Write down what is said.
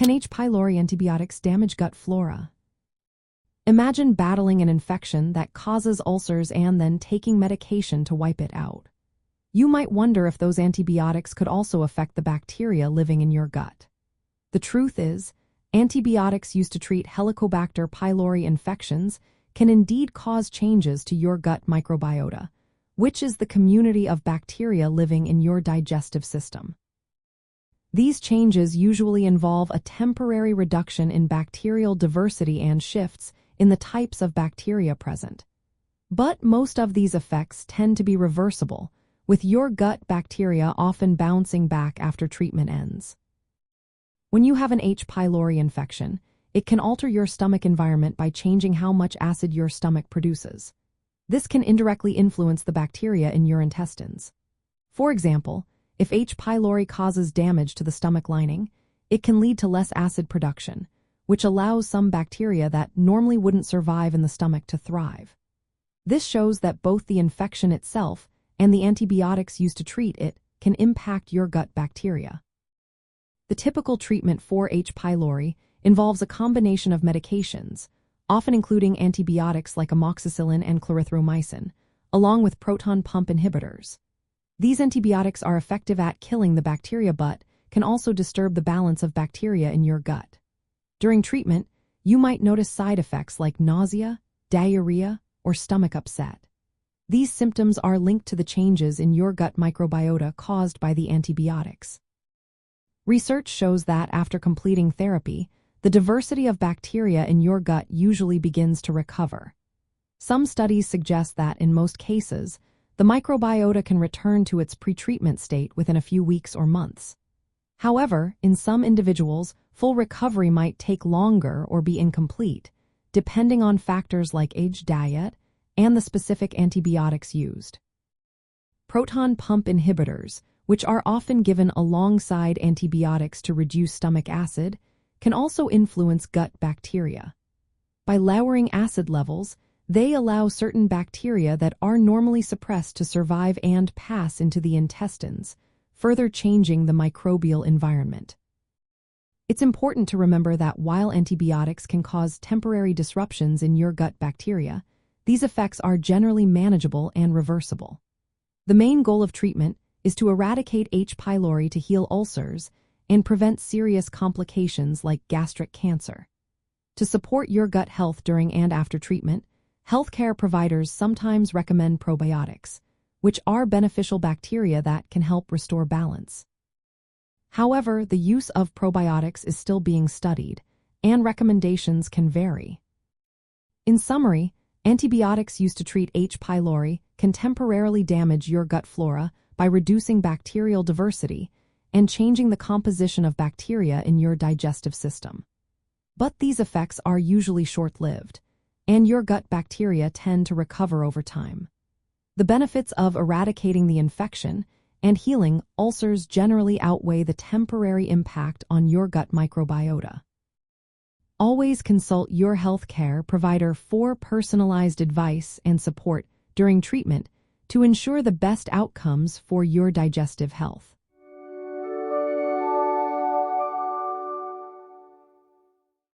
Can H. pylori antibiotics damage gut flora? Imagine battling an infection that causes ulcers and then taking medication to wipe it out. You might wonder if those antibiotics could also affect the bacteria living in your gut. The truth is, antibiotics used to treat Helicobacter pylori infections can indeed cause changes to your gut microbiota, which is the community of bacteria living in your digestive system. These changes usually involve a temporary reduction in bacterial diversity and shifts in the types of bacteria present. But most of these effects tend to be reversible, with your gut bacteria often bouncing back after treatment ends. When you have an H. pylori infection, it can alter your stomach environment by changing how much acid your stomach produces. This can indirectly influence the bacteria in your intestines. For example, if H. pylori causes damage to the stomach lining, it can lead to less acid production, which allows some bacteria that normally wouldn't survive in the stomach to thrive. This shows that both the infection itself and the antibiotics used to treat it can impact your gut bacteria. The typical treatment for H. pylori involves a combination of medications, often including antibiotics like amoxicillin and clarithromycin, along with proton pump inhibitors. These antibiotics are effective at killing the bacteria but can also disturb the balance of bacteria in your gut. During treatment, you might notice side effects like nausea, diarrhea, or stomach upset. These symptoms are linked to the changes in your gut microbiota caused by the antibiotics. Research shows that after completing therapy, the diversity of bacteria in your gut usually begins to recover. Some studies suggest that in most cases, the microbiota can return to its pre-treatment state within a few weeks or months. However, in some individuals, full recovery might take longer or be incomplete, depending on factors like age, diet, and the specific antibiotics used. Proton pump inhibitors, which are often given alongside antibiotics to reduce stomach acid, can also influence gut bacteria. By lowering acid levels, they allow certain bacteria that are normally suppressed to survive and pass into the intestines, further changing the microbial environment. It's important to remember that while antibiotics can cause temporary disruptions in your gut bacteria, these effects are generally manageable and reversible. The main goal of treatment is to eradicate H. pylori to heal ulcers and prevent serious complications like gastric cancer. To support your gut health during and after treatment, healthcare providers sometimes recommend probiotics, which are beneficial bacteria that can help restore balance. However, the use of probiotics is still being studied, and recommendations can vary. In summary, antibiotics used to treat H. pylori can temporarily damage your gut flora by reducing bacterial diversity and changing the composition of bacteria in your digestive system. But these effects are usually short-lived, and your gut bacteria tend to recover over time. The benefits of eradicating the infection and healing ulcers generally outweigh the temporary impact on your gut microbiota. Always consult your healthcare provider for personalized advice and support during treatment to ensure the best outcomes for your digestive health.